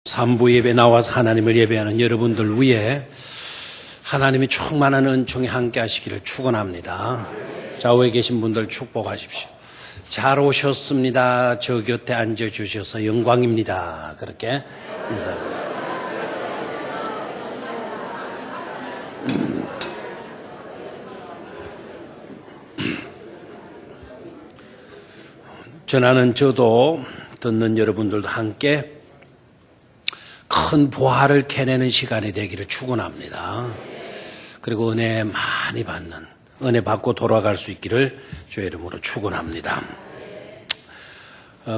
삼부 예배 나와서 하나님을 예배하는 여러분들 위해 하나님이 충만한 은총이 함께 하시기를 축원합니다. 좌우에 계신 분들 축복하십시오. 잘 오셨습니다. 저 곁에 앉아주셔서 영광입니다. 그렇게 인사합니다. 전하는 저도 듣는 여러분들도 함께 큰 보화를 캐내는 시간이 되기를 축원합니다. 그리고 은혜 많이 받는, 은혜 받고 돌아갈 수 있기를 주의 이름으로 축원합니다.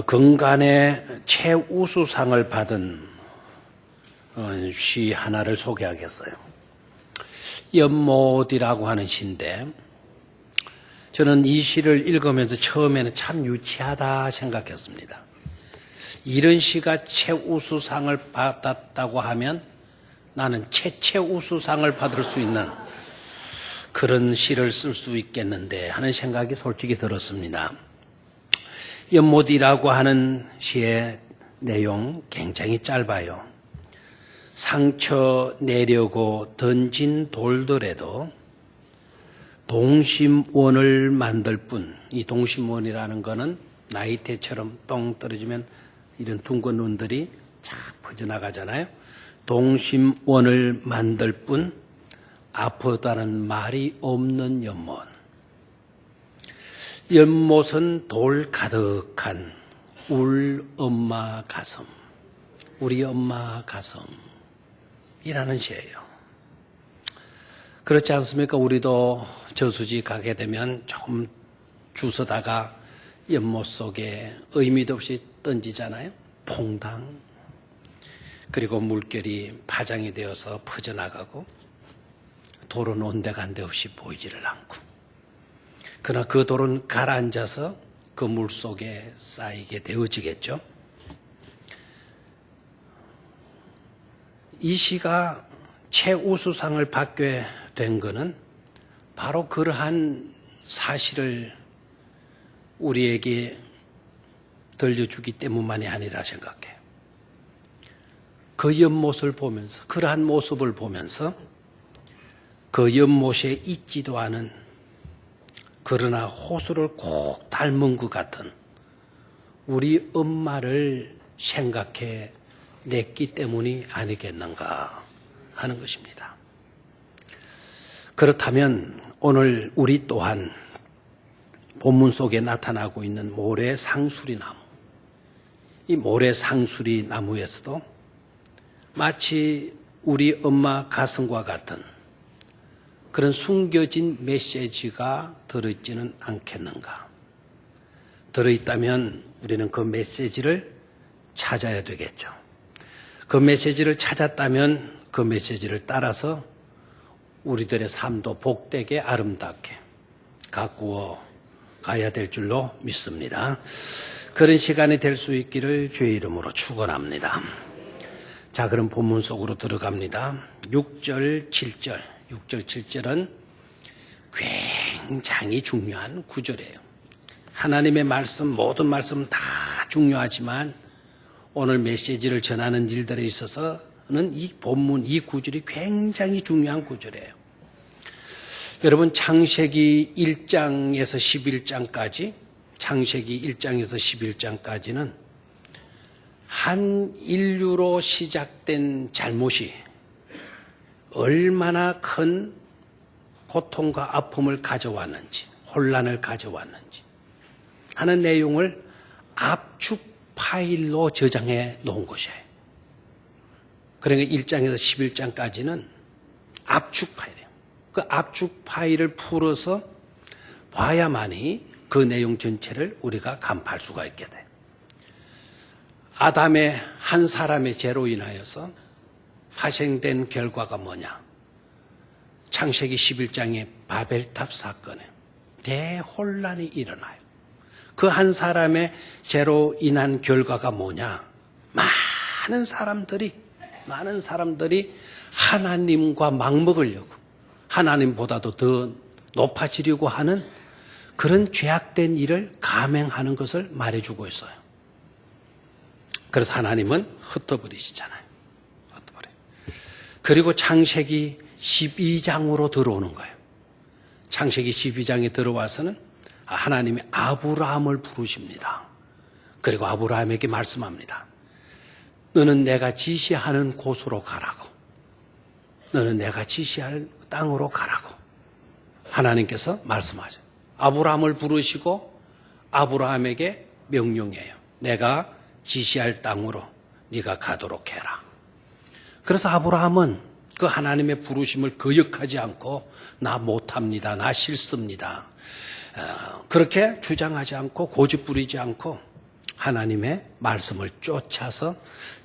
건간의 최우수상을 받은 시 하나를 소개하겠어요. 연못이라고 하는 시인데 저는 이 시를 읽으면서 처음에는 참 유치하다 생각했습니다. 이런 시가 최우수상을 받았다고 하면 나는 최우수상을 받을 수 있는 그런 시를 쓸 수 있겠는데 하는 생각이 솔직히 들었습니다. 연못이라고 하는 시의 내용 굉장히 짧아요. 상처 내려고 던진 돌들에도 동심원을 만들 뿐, 이 동심원이라는 거는 나이테처럼 똥 떨어지면 이런 둥근 원들이 쫙 퍼져나가잖아요. 동심원을 만들 뿐 아프다는 말이 없는 연못. 연못은 돌 가득한 울 엄마 가슴, 우리 엄마 가슴이라는 시예요. 그렇지 않습니까? 우리도 저수지 가게 되면 조금 주서다가 연못 속에 의미도 없이 던지잖아요. 퐁당. 그리고 물결이 파장이 되어서 퍼져나가고 돌은 온데간데 없이 보이지를 않고, 그러나 그 돌은 가라앉아서 그 물 속에 쌓이게 되어지겠죠. 이 시가 최우수상을 받게 된 것은 바로 그러한 사실을 우리에게 들려주기 때문만이 아니라 생각해요. 그 연못을 보면서, 그러한 모습을 보면서 그 연못에 있지도 않은, 그러나 호수를 꼭 닮은 것 같은 우리 엄마를 생각해 냈기 때문이 아니겠는가 하는 것입니다. 그렇다면 오늘 우리 또한 본문 속에 나타나고 있는 모래 상수리 나무, 이 모래 상수리 나무에서도 마치 우리 엄마 가슴과 같은 그런 숨겨진 메시지가 들어있지는 않겠는가. 들어있다면 우리는 그 메시지를 찾아야 되겠죠. 그 메시지를 찾았다면 그 메시지를 따라서 우리들의 삶도 복되게 아름답게 가꾸어 가야 될 줄로 믿습니다. 그런 시간이 될 수 있기를 주의 이름으로 축원합니다. 자, 그럼 본문 속으로 들어갑니다. 6절, 7절. 6절, 7절은 굉장히 중요한 구절이에요. 하나님의 말씀, 모든 말씀 다 중요하지만 오늘 메시지를 전하는 일들에 있어서는 이 본문, 이 구절이 굉장히 중요한 구절이에요. 여러분, 창세기 1장에서 11장까지, 창세기 1장에서 11장까지는 한 인류로 시작된 잘못이 얼마나 큰 고통과 아픔을 가져왔는지, 혼란을 가져왔는지 하는 내용을 압축 파일로 저장해 놓은 것이에요. 그러니까 1장에서 11장까지는 압축 파일이에요. 그 압축 파일을 풀어서 봐야만이 그 내용 전체를 우리가 간파할 수가 있게 돼요. 아담의 한 사람의 죄로 인하여서 파생된 결과가 뭐냐? 창세기 11장의 바벨탑 사건에 대혼란이 일어나요. 그 한 사람의 죄로 인한 결과가 뭐냐? 많은 사람들이 하나님과 맞먹으려고, 하나님보다도 더 높아지려고 하는 그런 죄악된 일을 감행하는 것을 말해주고 있어요. 그래서 하나님은 흩어버리시잖아요. 흩어버려요. 그리고 창세기 12장으로 들어오는 거예요. 창세기 12장에 들어와서는 하나님이 아브라함을 부르십니다. 그리고 아브라함에게 말씀합니다. 너는 내가 지시하는 곳으로 가라고. 너는 내가 지시할 땅으로 가라고. 하나님께서 말씀하죠. 아브라함을 부르시고 아브라함에게 명령해요. 내가 지시할 땅으로 네가 가도록 해라. 그래서 아브라함은 그 하나님의 부르심을 거역하지 않고 나 못합니다. 나 싫습니다. 그렇게 주장하지 않고 고집 부리지 않고 하나님의 말씀을 쫓아서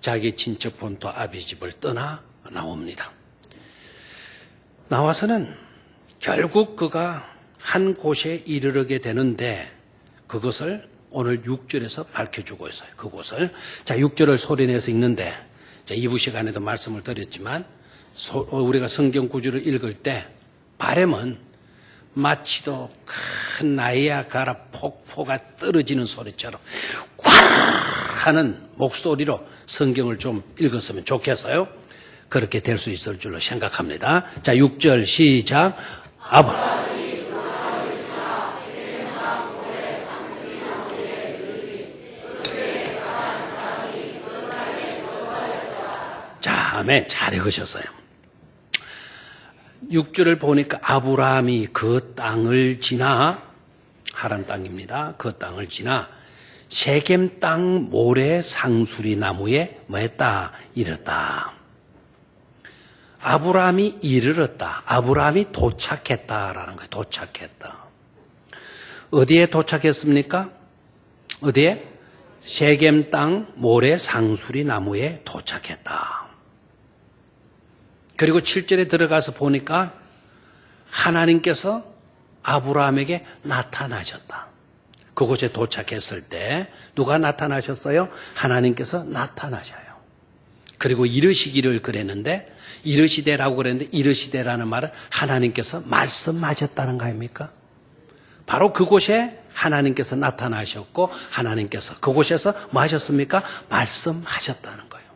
자기 친척 본토 아비 집을 떠나 나옵니다. 나와서는 결국 그가 한 곳에 이르르게 되는데 그것을 오늘 6절에서 밝혀주고 있어요. 그곳을. 자, 6절을 소리내서 읽는데 2부 시간에도 말씀을 드렸지만 우리가 성경 구절을 읽을 때 바람은 마치도 큰 나이아가라 폭포가 떨어지는 소리처럼 꽉 하는 목소리로 성경을 좀 읽었으면 좋겠어요. 그렇게 될 수 있을 줄로 생각합니다. 자, 6절 시작. 자, 아멘. 잘 읽으셨어요. 6절을 보니까 아브라함이 그 땅을 지나, 하란 땅입니다. 그 땅을 지나 세겜 땅 모래 상수리 나무에 뭐 했다? 이르렀다. 아브라함이 이르렀다. 아브라함이 도착했다라는 거예요. 도착했다. 어디에 도착했습니까? 어디에? 세겜 땅 모래 상수리 나무에 도착했다. 그리고 7절에 들어가서 보니까 하나님께서 아브라함에게 나타나셨다. 그곳에 도착했을 때 누가 나타나셨어요? 하나님께서 나타나셔요. 그리고 이르시기를 그랬는데 이르시되라고 그랬는데 이르시되라는 말은 하나님께서 말씀하셨다는 거 아닙니까? 바로 그곳에 하나님께서 나타나셨고 하나님께서 그곳에서 뭐 하셨습니까? 말씀하셨다는 거예요.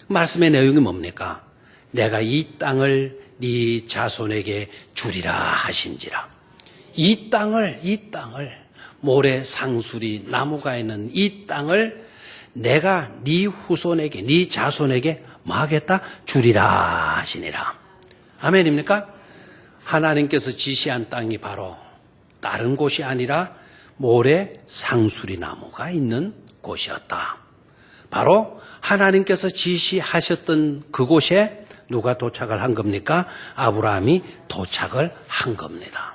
말씀의 내용이 뭡니까? 내가 이 땅을 네 자손에게 주리라 하신지라. 이 땅을 모래 상수리 나무가 있는 이 땅을 내가 네 후손에게 네 자손에게 뭐 하겠다? 주리라 하시니라. 아멘입니까? 하나님께서 지시한 땅이 바로 다른 곳이 아니라 모래 상수리 나무가 있는 곳이었다. 바로 하나님께서 지시하셨던 그곳에 누가 도착을 한 겁니까? 아브라함이 도착을 한 겁니다.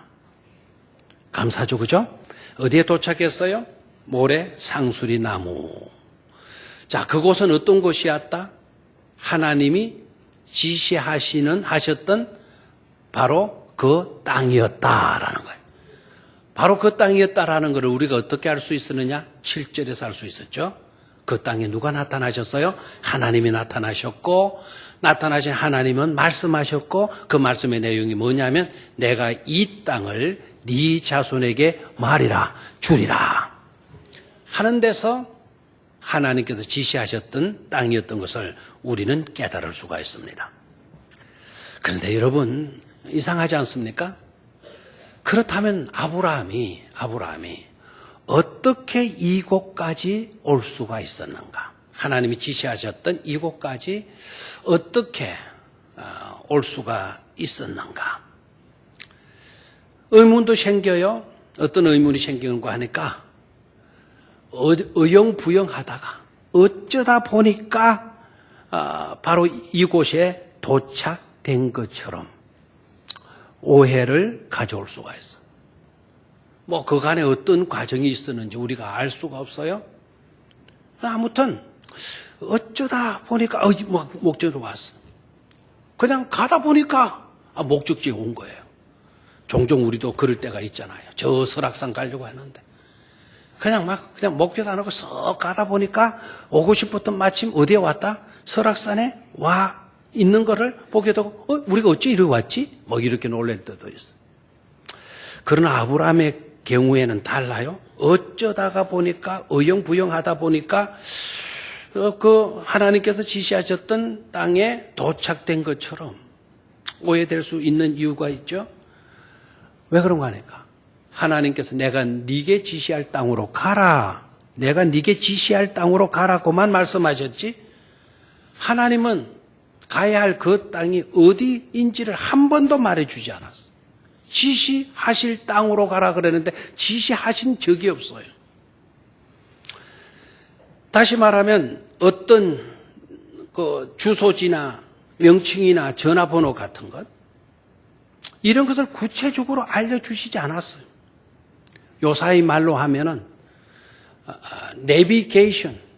감사죠, 그죠? 어디에 도착했어요? 모래 상수리 나무. 자, 그곳은 어떤 곳이었다? 하나님이 하셨던 바로 그 땅이었다라는 거예요. 바로 그 땅이었다라는 것을 우리가 어떻게 알 수 있었느냐? 7절에서 알 수 있었죠. 그 땅에 누가 나타나셨어요? 하나님이 나타나셨고 나타나신 하나님은 말씀하셨고 그 말씀의 내용이 뭐냐면 내가 이 땅을 네 자손에게 말이라 주리라 하는 데서 하나님께서 지시하셨던 땅이었던 것을 우리는 깨달을 수가 있습니다. 그런데 여러분 이상하지 않습니까? 그렇다면 아브라함이 어떻게 이곳까지 올 수가 있었는가? 하나님이 지시하셨던 이곳까지 어떻게 올 수가 있었는가? 의문도 생겨요. 어떤 의문이 생기는가 하니까 어영부영하다가 어쩌다 보니까 바로 이곳에 도착된 것처럼 오해를 가져올 수가 있어. 뭐 그간에 어떤 과정이 있었는지 우리가 알 수가 없어요. 아무튼 어쩌다 보니까 목적으로 왔어. 그냥 가다 보니까 목적지에 온 거예요. 종종 우리도 그럴 때가 있잖아요. 저 설악산 가려고 하는데 그냥 목표도 안 하고 썩 가다 보니까 오고 싶었던 마침 어디에 왔다? 설악산에 와 있는 거를 보게 되고 우리가 어찌 이리 왔지? 뭐 이렇게 놀랄 때도 있어. 그러나 아브라함의 경우에는 달라요. 어쩌다가 보니까 어영부영하다 보니까 그 하나님께서 지시하셨던 땅에 도착된 것처럼 오해될 수 있는 이유가 있죠. 왜 그런가 하니까 하나님께서 내가 네게 지시할 땅으로 가라. 내가 네게 지시할 땅으로 가라고만 말씀하셨지 하나님은 가야 할 그 땅이 어디인지를 한 번도 말해주지 않았어. 지시하실 땅으로 가라 그랬는데 지시하신 적이 없어요. 다시 말하면 어떤 그 주소지나 명칭이나 전화번호 같은 것 이런 것을 구체적으로 알려주시지 않았어요. 요사이 말로 하면은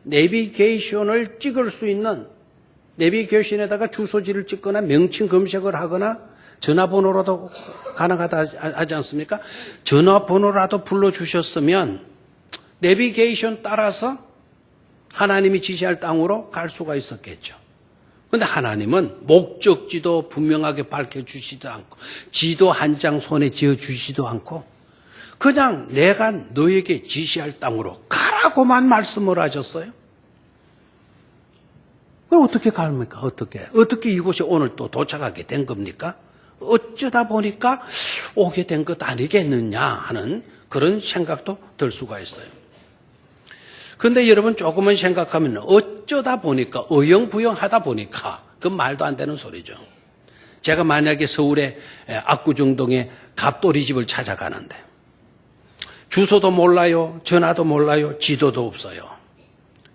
내비게이션을 찍을 수 있는 내비게이션에다가 주소지를 찍거나 명칭 검색을 하거나 전화번호라도 가능하다 하지 않습니까? 전화번호라도 불러주셨으면 내비게이션 따라서 하나님이 지시할 땅으로 갈 수가 있었겠죠. 그런데 하나님은 목적지도 분명하게 밝혀주시지도 않고 지도 한 장 손에 쥐어주시지도 않고 그냥 내가 너에게 지시할 땅으로 가라고만 말씀을 하셨어요. 그럼 어떻게 갑니까? 어떻게 이곳에 오늘 또 도착하게 된 겁니까? 어쩌다 보니까 오게 된 것 아니겠느냐 하는 그런 생각도 들 수가 있어요. 그런데 여러분 조금은 생각하면 어쩌다 보니까 어영부영하다 보니까 그 말도 안 되는 소리죠. 제가 만약에 서울의 압구정동에 갑돌이 집을 찾아가는데 주소도 몰라요, 전화도 몰라요, 지도도 없어요.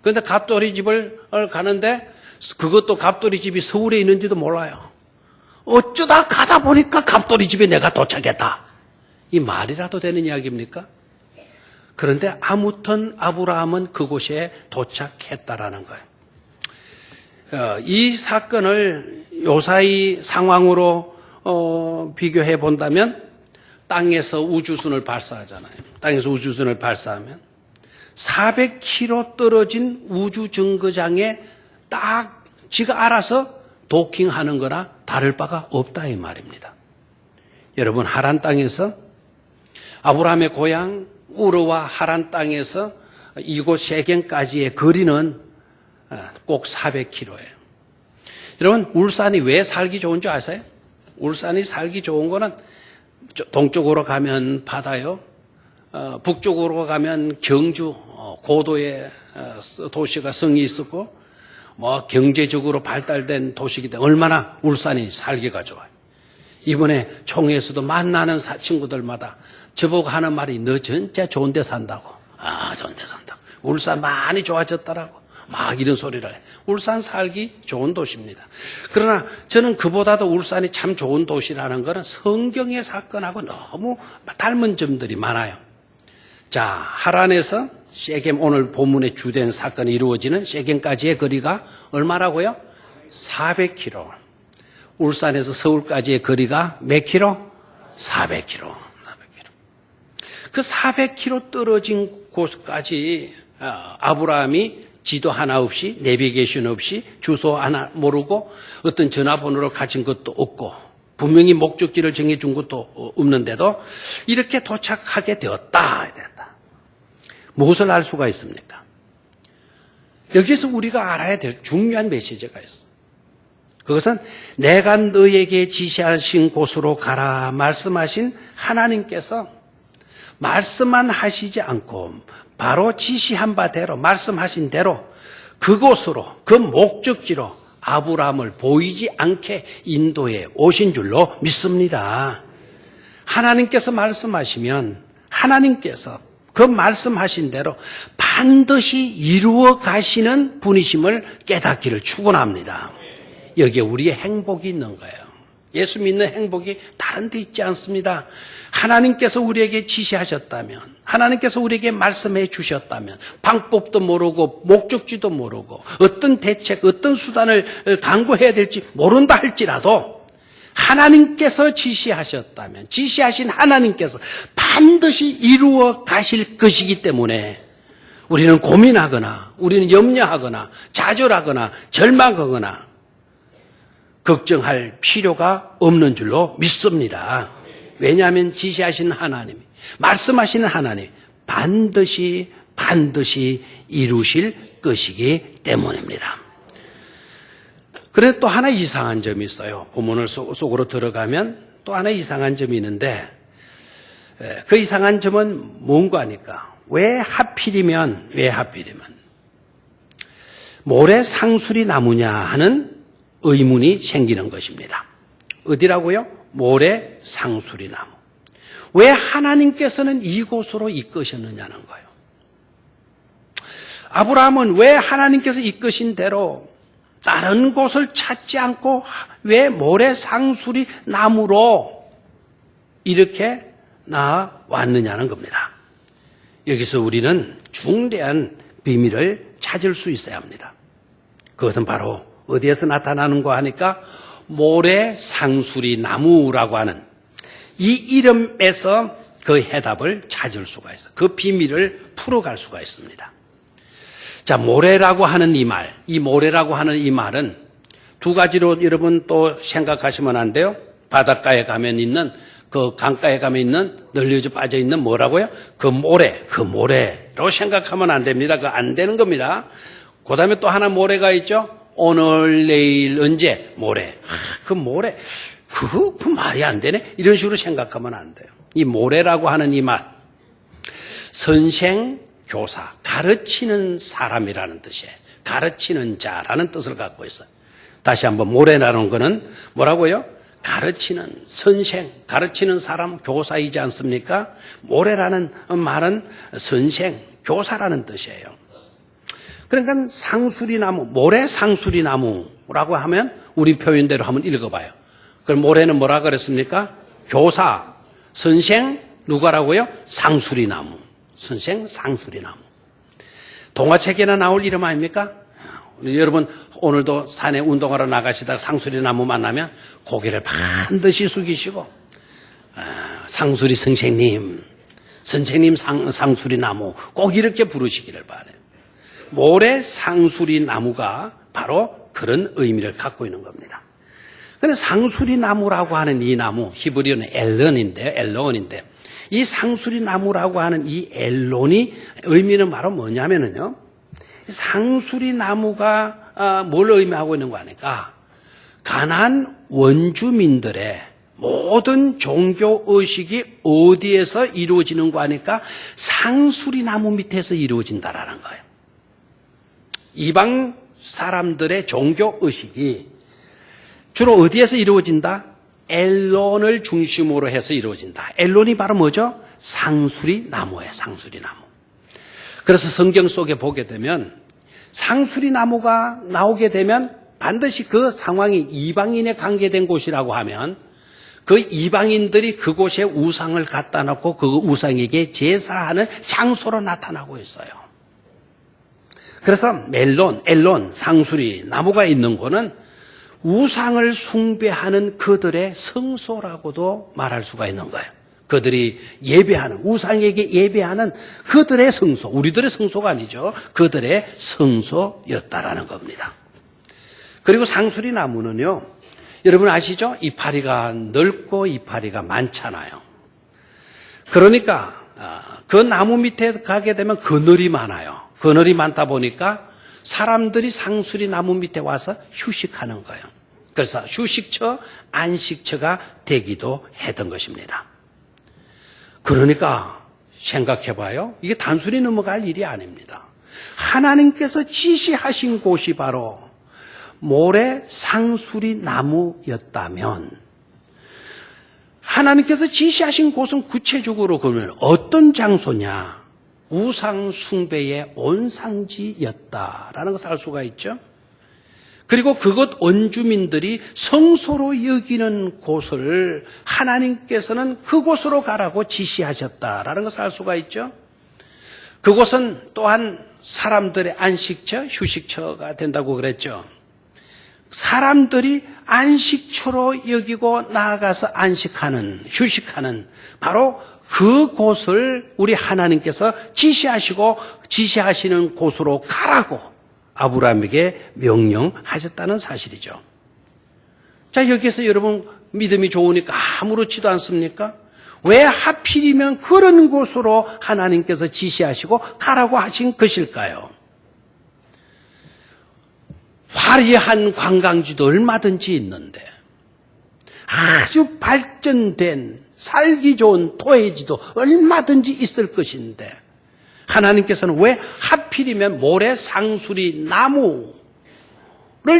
그런데 갑돌이 집을 가는데 그것도 갑돌이 집이 서울에 있는지도 몰라요. 어쩌다 가다 보니까 갑돌이 집에 내가 도착했다. 이 말이라도 되는 이야기입니까? 그런데 아무튼 아브라함은 그곳에 도착했다라는 거예요. 이 사건을 요사이 상황으로 비교해 본다면 땅에서 우주선을 발사하잖아요. 땅에서 우주선을 발사하면 400km 떨어진 우주 정거장에 딱 지가 알아서 도킹하는 거나 다를 바가 없다 이 말입니다. 여러분 하란 땅에서 아브라함의 고향 우르와 하란 땅에서 이곳 세겜까지의 거리는 꼭 400km예요. 여러분 울산이 왜 살기 좋은 줄 아세요? 울산이 살기 좋은 거는 동쪽으로 가면 바다요. 북쪽으로 가면 경주 고도의 도시가 성이 있었고 뭐 경제적으로 발달된 도시이기 때문에 얼마나 울산이 살기가 좋아요. 이번에 총회에서도 만나는 친구들마다 저보고 하는 말이 너 진짜 좋은 데 산다고. 아 좋은 데 산다고. 울산 많이 좋아졌다라고. 막 이런 소리를 해. 울산 살기 좋은 도시입니다. 그러나 저는 그보다도 울산이 참 좋은 도시라는 것은 성경의 사건하고 너무 닮은 점들이 많아요. 자, 하란에서 세겜 오늘 본문의 주된 사건이 이루어지는 세겜까지의 거리가 얼마라고요? 400km. 울산에서 서울까지의 거리가 몇 킬로? 400km. 그 400km 떨어진 곳까지 아브라함이 지도 하나 없이 내비게이션 없이 주소 하나 모르고 어떤 전화번호를 가진 것도 없고 분명히 목적지를 정해준 것도 없는데도 이렇게 도착하게 되었다. 무엇을 알 수가 있습니까? 여기서 우리가 알아야 될 중요한 메시지가 있어. 그것은 내가 너에게 지시하신 곳으로 가라 말씀하신 하나님께서 말씀만 하시지 않고 바로 지시한 바대로 말씀하신 대로 그곳으로 그 목적지로 아브라함을 보이지 않게 인도해 오신 줄로 믿습니다. 하나님께서 말씀하시면 하나님께서 그 말씀하신 대로 반드시 이루어 가시는 분이심을 깨닫기를 축원합니다. 여기에 우리의 행복이 있는 거예요. 예수 믿는 행복이 다른 데 있지 않습니다. 하나님께서 우리에게 지시하셨다면, 하나님께서 우리에게 말씀해 주셨다면, 방법도 모르고 목적지도 모르고 어떤 대책, 어떤 수단을 강구해야 될지 모른다 할지라도 하나님께서 지시하셨다면, 지시하신 하나님께서 반드시 이루어 가실 것이기 때문에 우리는 고민하거나 우리는 염려하거나 좌절하거나 절망하거나 걱정할 필요가 없는 줄로 믿습니다. 왜냐하면 지시하신 하나님, 말씀하시는 하나님 반드시 이루실 것이기 때문입니다. 그런데 또 하나 이상한 점이 있어요. 본문을 속으로 들어가면 또 하나 이상한 점이 있는데 그 이상한 점은 뭔가 하니까 왜 하필이면 모래 상수리 나무냐 하는 의문이 생기는 것입니다. 어디라고요? 모래 상수리 나무. 왜 하나님께서는 이곳으로 이끄셨느냐는 거예요. 아브라함은 왜 하나님께서 이끄신 대로 다른 곳을 찾지 않고 왜 모래 상수리 나무로 이렇게 나왔느냐는 겁니다. 여기서 우리는 중대한 비밀을 찾을 수 있어야 합니다. 그것은 바로 어디에서 나타나는가 하니까 모래 상수리 나무라고 하는 이 이름에서 그 해답을 찾을 수가 있어요. 그 비밀을 풀어갈 수가 있습니다. 자, 모래라고 하는 이 말, 이 모래라고 하는 이 말은 두 가지로 여러분 또 생각하시면 안 돼요. 바닷가에 가면 있는 그 강가에 가면 있는 널려져 빠져 있는 뭐라고요? 그 모래로 생각하면 안 됩니다. 그거 안 되는 겁니다. 그 다음에 또 하나 모래가 있죠. 오늘, 내일, 언제 모래. 그 모래, 그 말이 안 되네. 이런 식으로 생각하면 안 돼요. 이 모래라고 하는 이 말, 선생, 교사, 가르치는 사람이라는 뜻이에요. 가르치는 자라는 뜻을 갖고 있어요. 다시 한번 모래라는 거는 뭐라고요? 가르치는 선생, 가르치는 사람, 교사이지 않습니까? 모래라는 말은 선생, 교사라는 뜻이에요. 그러니까 상수리나무, 모래 상수리나무라고 하면 우리 표현대로 한번 읽어봐요. 그럼 모래는 뭐라 그랬습니까? 교사, 선생, 누가라고요? 상수리나무. 선생, 상수리나무. 동화책에나 나올 이름 아닙니까? 여러분 오늘도 산에 운동하러 나가시다가 상수리나무 만나면 고개를 반드시 숙이시고 상수리 선생님, 선생님 상수리나무 꼭 이렇게 부르시기를 바라요. 모래 상수리나무가 바로 그런 의미를 갖고 있는 겁니다. 그런데 상수리나무라고 하는 이 나무, 히브리어는 엘론인데 이 상수리나무라고 하는 이 엘론이 의미는 바로 뭐냐면요. 상수리나무가 뭘 의미하고 있는 거 아니까 가나안 원주민들의 모든 종교 의식이 어디에서 이루어지는 거 아니까 상수리나무 밑에서 이루어진다라는 거예요. 이방 사람들의 종교 의식이 주로 어디에서 이루어진다? 엘론을 중심으로 해서 이루어진다. 엘론이 바로 뭐죠? 상수리나무예요. 상수리나무. 그래서 성경 속에 보게 되면 상수리나무가 나오게 되면 반드시 그 상황이 이방인에 관계된 곳이라고 하면 그 이방인들이 그곳에 우상을 갖다 놓고 그 우상에게 제사하는 장소로 나타나고 있어요. 그래서 엘론, 상수리 나무가 있는 곳은 우상을 숭배하는 그들의 성소라고도 말할 수가 있는 거예요. 그들이 예배하는, 우상에게 예배하는 그들의 성소, 우리들의 성소가 아니죠. 그들의 성소였다라는 겁니다. 그리고 상수리 나무는요, 여러분 아시죠? 이파리가 넓고 이파리가 많잖아요. 그러니까 그 나무 밑에 가게 되면 그늘이 많아요. 그늘이 많다 보니까 사람들이 상수리 나무 밑에 와서 휴식하는 거예요. 그래서 휴식처, 안식처가 되기도 했던 것입니다. 그러니까 생각해봐요. 이게 단순히 넘어갈 일이 아닙니다. 하나님께서 지시하신 곳이 바로 모래 상수리 나무였다면 하나님께서 지시하신 곳은 구체적으로 그러면 어떤 장소냐? 우상 숭배의 온상지였다라는 것을 알 수가 있죠. 그리고 그곳 원주민들이 성소로 여기는 곳을 하나님께서는 그곳으로 가라고 지시하셨다라는 것을 알 수가 있죠. 그곳은 또한 사람들의 안식처, 휴식처가 된다고 그랬죠. 사람들이 안식처로 여기고 나아가서 안식하는, 휴식하는 바로 그곳을 우리 하나님께서 지시하시는 곳으로 가라고 아브라함에게 명령하셨다는 사실이죠. 자, 여기서 여러분 믿음이 좋으니까 아무렇지도 않습니까? 왜 하필이면 그런 곳으로 하나님께서 지시하시고 가라고 하신 것일까요? 화려한 관광지도 얼마든지 있는데 아주 발전된 살기 좋은 토해지도 얼마든지 있을 것인데 하나님께서는 왜 하필이면 모래 상수리 나무를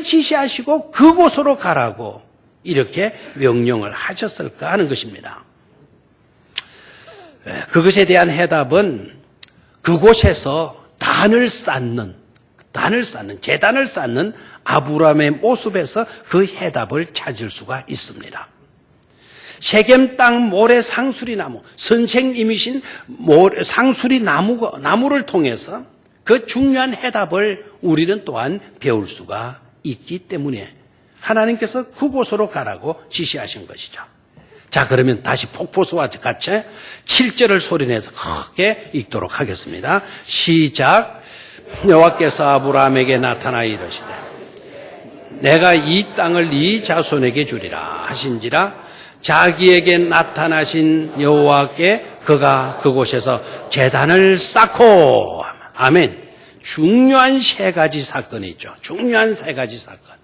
지시하시고 그곳으로 가라고 이렇게 명령을 하셨을까 하는 것입니다. 그것에 대한 해답은 그곳에서 제단을 쌓는 아브라함의 모습에서 그 해답을 찾을 수가 있습니다. 세겜 땅 모래 상수리 나무, 선생님이신 상수리 나무를 통해서 그 중요한 해답을 우리는 또한 배울 수가 있기 때문에 하나님께서 그곳으로 가라고 지시하신 것이죠. 자, 그러면 다시 폭포수와 같이 7절을 소리내서 크게 읽도록 하겠습니다. 시작. 여호와께서 아브라함에게 나타나 이르시되 내가 이 땅을 네 자손에게 주리라 하신지라 자기에게 나타나신 여호와께 그가 그곳에서 제단을 쌓고 아멘. 중요한 세 가지 사건이 있죠. 중요한 세 가지 사건.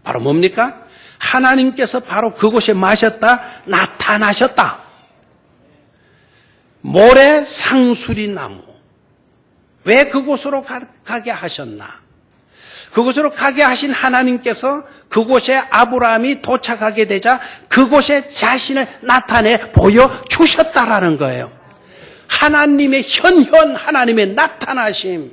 바로 뭡니까? 하나님께서 바로 그곳에 나타나셨다. 모래 상수리 나무. 왜 그곳으로 가게 하셨나? 그곳으로 가게 하신 하나님께서 그곳에 아브라함이 도착하게 되자 그곳에 자신을 나타내 보여주셨다라는 거예요. 하나님의 하나님의 나타나심.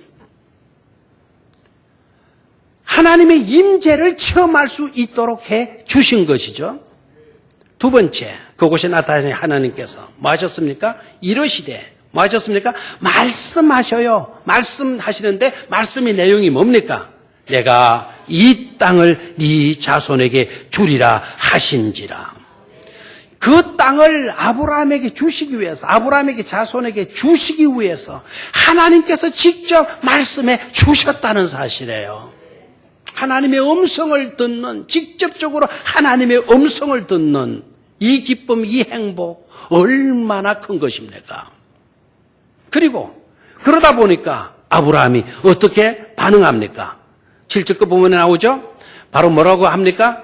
하나님의 임재를 체험할 수 있도록 해 주신 것이죠. 두 번째, 그곳에 나타나신 하나님께서 뭐 하셨습니까? 이러시되 뭐 하셨습니까? 말씀하셔요. 말씀하시는데 말씀의 내용이 뭡니까? 내가 이 땅을 네 자손에게 주리라 하신지라. 그 땅을 아브라함에게 주시기 위해서, 아브라함에게 자손에게 주시기 위해서 하나님께서 직접 말씀해 주셨다는 사실이에요. 하나님의 음성을 듣는, 직접적으로 하나님의 음성을 듣는 이 기쁨, 이 행복 얼마나 큰 것입니까? 그리고 그러다 보니까 아브라함이 어떻게 반응합니까? 7절 그 부분에 나오죠? 바로 뭐라고 합니까?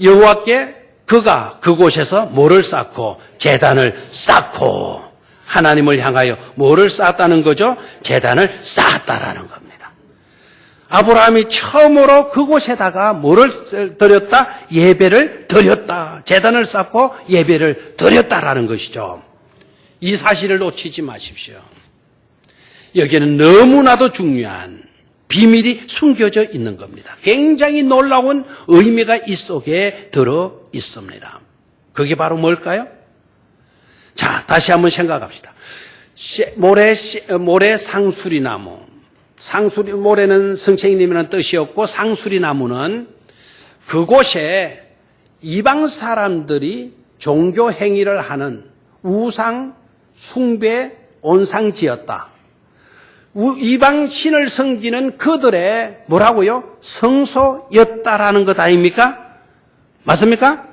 여호와께 그가 그곳에서 뭐를 쌓고 제단을 쌓고 하나님을 향하여 뭐를 쌓았다는 거죠? 제단을 쌓았다라는 겁니다. 아브라함이 처음으로 그곳에다가 뭐를 드렸다? 예배를 드렸다. 제단을 쌓고 예배를 드렸다라는 것이죠. 이 사실을 놓치지 마십시오. 여기에는 너무나도 중요한 비밀이 숨겨져 있는 겁니다. 굉장히 놀라운 의미가 이 속에 들어 있습니다. 그게 바로 뭘까요? 자, 다시 한번 생각합시다. 모래 상수리 나무. 모래는 성책님이라는 뜻이었고 상수리 나무는 그곳에 이방 사람들이 종교 행위를 하는 우상 숭배 온상지였다. 이방 신을 섬기는 그들의 뭐라고요? 성소였다라는 것 아닙니까? 맞습니까?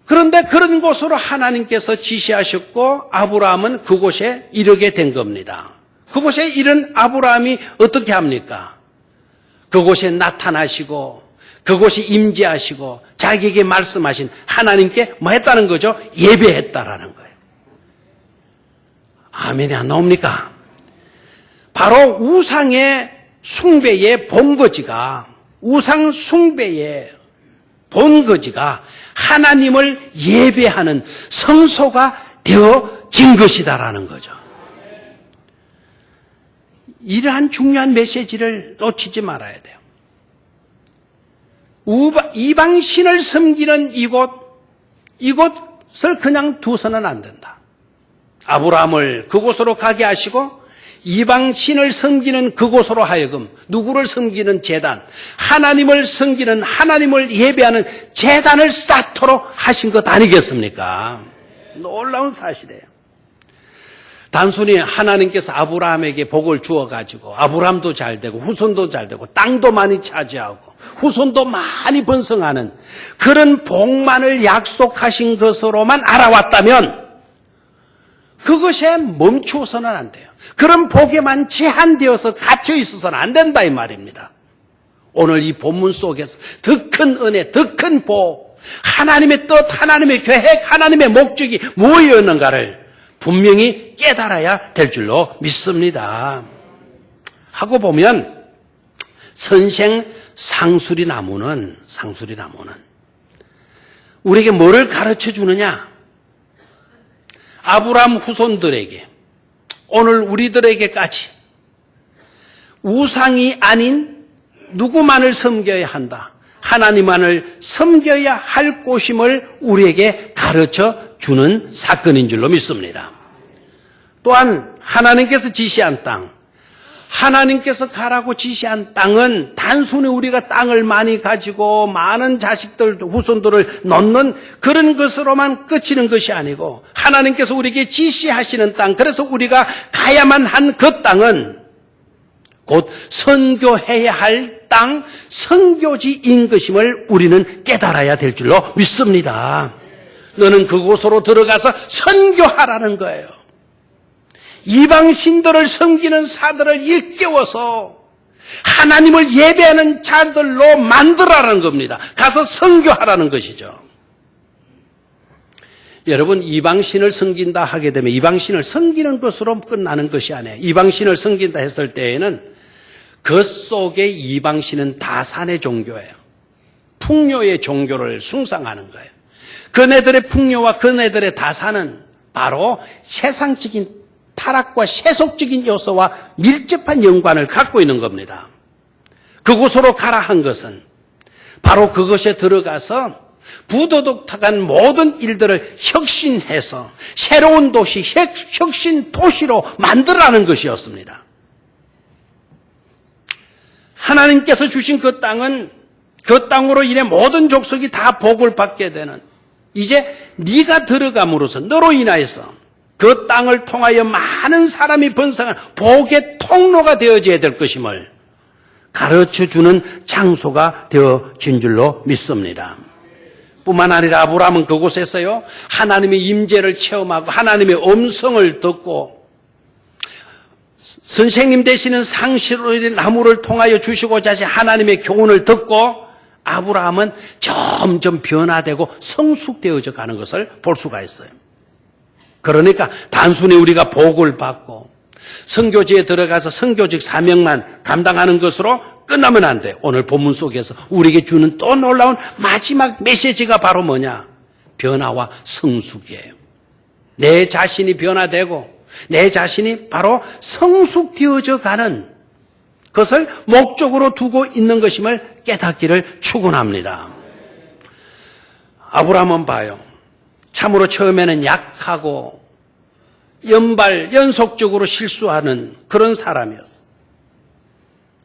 그런데 그런 곳으로 하나님께서 지시하셨고 아브라함은 그곳에 이르게 된 겁니다. 그곳에 이른 아브라함이 어떻게 합니까? 그곳에 나타나시고 그곳이 임재하시고 자기에게 말씀하신 하나님께 뭐 했다는 거죠? 예배했다라는 거예요. 아멘이 안 나옵니까? 바로 우상의 숭배의 본거지가 우상 숭배의 본거지가 하나님을 예배하는 성소가 되어진 것이다라는 거죠. 이러한 중요한 메시지를 놓치지 말아야 돼요. 이방신을 섬기는 이곳을 그냥 두서는 안 된다. 아브라함을 그곳으로 가게 하시고 이방신을 섬기는 그곳으로 하여금 누구를 섬기는 제단, 하나님을 섬기는 하나님을 예배하는 제단을 쌓도록 하신 것 아니겠습니까? 놀라운 사실이에요. 단순히 하나님께서 아브라함에게 복을 주어가지고 아브라함도 잘 되고 후손도 잘 되고 땅도 많이 차지하고 후손도 많이 번성하는 그런 복만을 약속하신 것으로만 알아왔다면 그것에 멈추어서는 안 돼요. 그런 복에만 제한되어서 갇혀 있어서는 안 된다 이 말입니다. 오늘 이 본문 속에서 더 큰 은혜, 더 큰 복, 하나님의 뜻, 하나님의 계획, 하나님의 목적이 무엇이었는가를 분명히 깨달아야 될 줄로 믿습니다. 하고 보면 선생 상수리 나무는 우리에게 뭐를 가르쳐 주느냐? 아브라함 후손들에게, 오늘 우리들에게까지 우상이 아닌 누구만을 섬겨야 한다, 하나님만을 섬겨야 할 곳임을 우리에게 가르쳐 주는 사건인 줄로 믿습니다. 또한 하나님께서 지시한 땅, 하나님께서 가라고 지시한 땅은 단순히 우리가 땅을 많이 가지고 많은 자식들, 후손들을 넣는 그런 것으로만 그치는 것이 아니고, 하나님께서 우리에게 지시하시는 땅, 그래서 우리가 가야만 한 그 땅은 곧 선교해야 할 땅, 선교지인 것임을 우리는 깨달아야 될 줄로 믿습니다. 너는 그곳으로 들어가서 선교하라는 거예요. 이방 신들을 섬기는 사들을 일깨워서 하나님을 예배하는 자들로 만들어라는 겁니다. 가서 선교하라는 것이죠. 여러분, 이방신을 섬긴다 하게 되면 이방신을 섬기는 것으로 끝나는 것이 아니에요. 이방신을 섬긴다 했을 때에는 그 속에 이방신은 다산의 종교예요. 풍요의 종교를 숭상하는 거예요. 그네들의 풍요와 그네들의 다산은 바로 세상적인 타락과 세속적인 요소와 밀접한 연관을 갖고 있는 겁니다. 그곳으로 가라 한 것은 바로 그것에 들어가서 부도덕한 모든 일들을 혁신해서 새로운 도시, 혁신 도시로 만들라는 것이었습니다. 하나님께서 주신 그 땅은 그 땅으로 인해 모든 족속이 다 복을 받게 되는, 이제 네가 들어감으로써 너로 인하여서 그 땅을 통하여 많은 사람이 번성한 복의 통로가 되어져야 될 것임을 가르쳐주는 장소가 되어진 줄로 믿습니다. 뿐만 아니라 아브라함은 그곳에서요, 하나님의 임재를 체험하고 하나님의 음성을 듣고 선생님 되시는 상시로의 나무를 통하여 주시고자 하신 하나님의 교훈을 듣고 아브라함은 점점 변화되고 성숙되어져 가는 것을 볼 수가 있어요. 그러니까 단순히 우리가 복을 받고 선교지에 들어가서 선교직 사명만 감당하는 것으로 끝나면 안 돼. 오늘 본문 속에서 우리에게 주는 또 놀라운 마지막 메시지가 바로 뭐냐? 변화와 성숙이에요. 내 자신이 변화되고 내 자신이 바로 성숙되어져 가는 것을 목적으로 두고 있는 것임을 깨닫기를 축원합니다. 아브라함은 봐요. 참으로 처음에는 약하고 연속적으로 실수하는 그런 사람이었어요.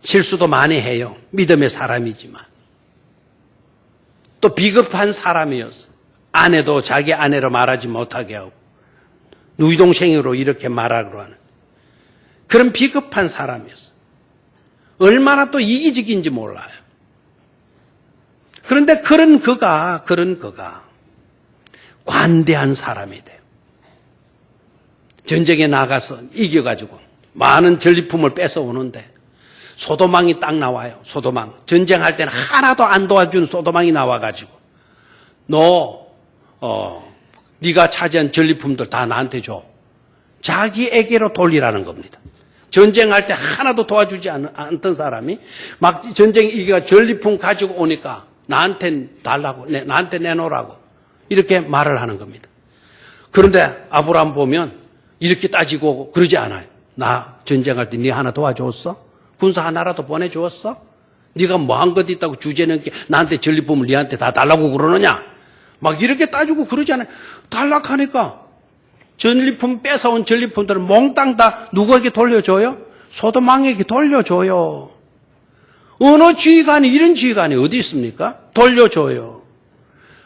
실수도 많이 해요. 믿음의 사람이지만. 또 비겁한 사람이었어요. 아내도 자기 아내로 말하지 못하게 하고 누이 동생으로 이렇게 말하고 하는 그런 비겁한 사람이었어요. 얼마나 또 이기적인지 몰라요. 그런데 그런 그가 관대한 사람이 돼요. 전쟁에 나가서 이겨가지고 많은 전리품을 뺏어오는데 소도망이 딱 나와요. 소도망. 전쟁할 때는 하나도 안 도와준 소도망이 나와가지고 네가 차지한 전리품들 다 나한테 줘. 자기에게로 돌리라는 겁니다. 전쟁할 때 하나도 도와주지 않던 사람이 막 전쟁 이기가 전리품 가지고 오니까 나한테 달라고, 나한테 내놓으라고 이렇게 말을 하는 겁니다. 그런데 아브라함 보면 이렇게 따지고 그러지 않아요. 나 전쟁할 때 네 하나 도와줬어? 군사 하나라도 보내주었어? 네가 뭐 한 것 있다고 주제는 게 나한테 전리품을 네한테 다 달라고 그러느냐? 막 이렇게 따지고 그러지 않아요. 달락하니까 전리품 뺏어온 전리품들을 몽땅 다 누구에게 돌려줘요? 소도망에게 돌려줘요. 어느 지휘관이 이런 지휘관이 어디 있습니까? 돌려줘요.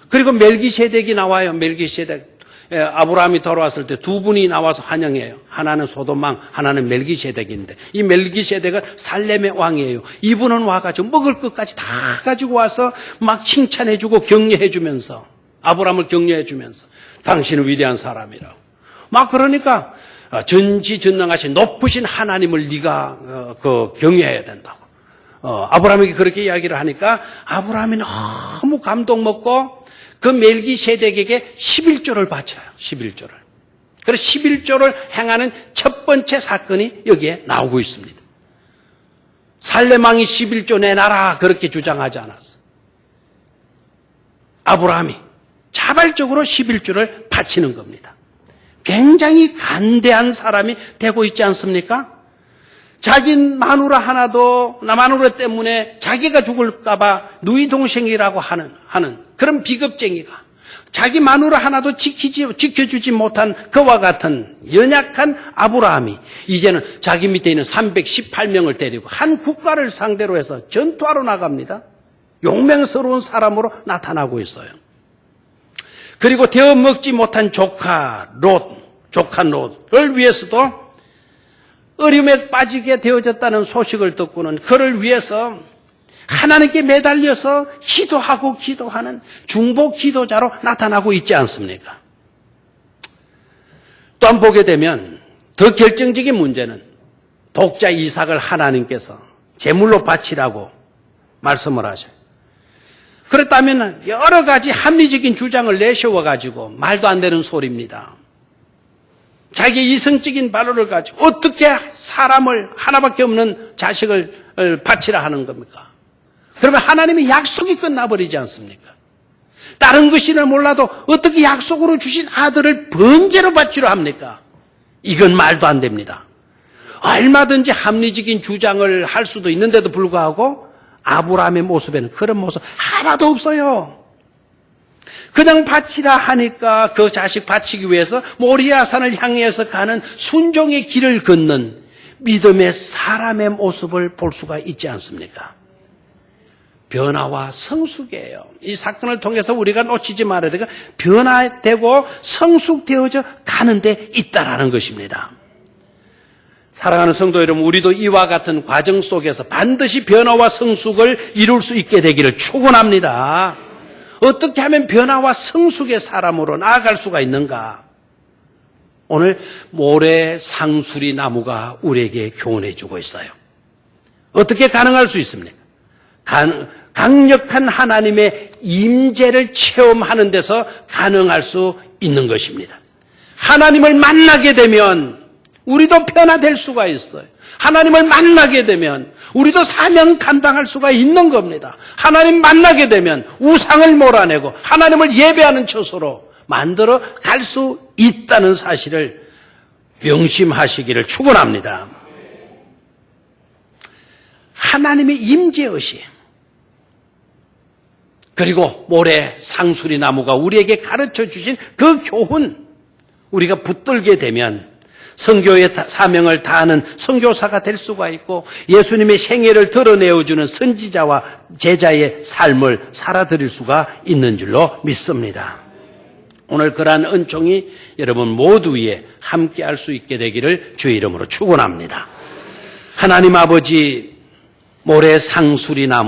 그리고 멜기세덱이 나와요. 멜기세덱. 아브라함이 돌아왔을 때 두 분이 나와서 환영해요. 하나는 소돔왕, 하나는 멜기세덱인데 이 멜기세덱은 살렘의 왕이에요. 이분은 와가지고 먹을 것까지 다 가지고 와서 막 칭찬해주고 격려해주면서 아브라함을 격려해주면서 당신은 위대한 사람이라고. 막 그러니까 전지전능하신 높으신 하나님을 네가 경외해야 된다고. 아브라함에게 그렇게 이야기를 하니까 아브라함이 너무 감동 먹고 그 멜기세덱에게 11조를 바쳐요. 11조를. 그래서 11조를 행하는 첫 번째 사건이 여기에 나오고 있습니다. 살레망이 11조 내놔라 그렇게 주장하지 않았어. 아브라함이 자발적으로 11조를 바치는 겁니다. 굉장히 간대한 사람이 되고 있지 않습니까? 자기 마누라 마누라 때문에 자기가 죽을까봐 누이 동생이라고 하는 그런 비겁쟁이가 자기 마누라 하나도 지켜주지 못한 그와 같은 연약한 아브라함이 이제는 자기 밑에 있는 318명을 데리고 한 국가를 상대로 해서 전투하러 나갑니다. 용맹스러운 사람으로 나타나고 있어요. 그리고 데워 먹지 못한 조카 롯을 위해서도 어려움에 빠지게 되어졌다는 소식을 듣고는 그를 위해서 하나님께 매달려서 기도하는 중보 기도자로 나타나고 있지 않습니까? 또한 보게 되면 더 결정적인 문제는 독자 이삭을 하나님께서 제물로 바치라고 말씀을 하셔요. 그렇다면 여러 가지 합리적인 주장을 내세워가지고 말도 안 되는 소리입니다. 자기 이성적인 발언을 가지고 어떻게 사람을 하나밖에 없는 자식을 바치라 하는 겁니까? 그러면 하나님의 약속이 끝나버리지 않습니까? 다른 것이는 몰라도 어떻게 약속으로 주신 아들을 번제로 바치려 합니까? 이건 말도 안 됩니다. 얼마든지 합리적인 주장을 할 수도 있는데도 불구하고 아브라함의 모습에는 그런 모습 하나도 없어요. 그냥 바치라 하니까 그 자식 바치기 위해서 모리아산을 향해서 가는 순종의 길을 걷는 믿음의 사람의 모습을 볼 수가 있지 않습니까? 변화와 성숙이에요. 이 사건을 통해서 우리가 놓치지 말아야 되고 변화되고 성숙되어져 가는 데 있다라는 것입니다. 사랑하는 성도 여러분, 우리도 이와 같은 과정 속에서 반드시 변화와 성숙을 이룰 수 있게 되기를 축원합니다. 어떻게 하면 변화와 성숙의 사람으로 나아갈 수가 있는가? 오늘 모래 상수리 나무가 우리에게 교훈해 주고 있어요. 어떻게 가능할 수 있습니까? 강력한 하나님의 임재를 체험하는 데서 가능할 수 있는 것입니다. 하나님을 만나게 되면 우리도 변화될 수가 있어요. 하나님을 만나게 되면 우리도 사명 감당할 수가 있는 겁니다. 하나님 만나게 되면 우상을 몰아내고 하나님을 예배하는 처소로 만들어 갈 수 있다는 사실을 명심하시기를 축원합니다. 하나님의 임재의식 그리고 모래 상수리 나무가 우리에게 가르쳐 주신 그 교훈 우리가 붙들게 되면 선교의 사명을 다하는 선교사가 될 수가 있고 예수님의 생애를 드러내어주는 선지자와 제자의 삶을 살아드릴 수가 있는 줄로 믿습니다. 오늘 그러한 은총이 여러분 모두 위에 함께할 수 있게 되기를 주의 이름으로 축원합니다. 하나님 아버지 모래 상수리 나무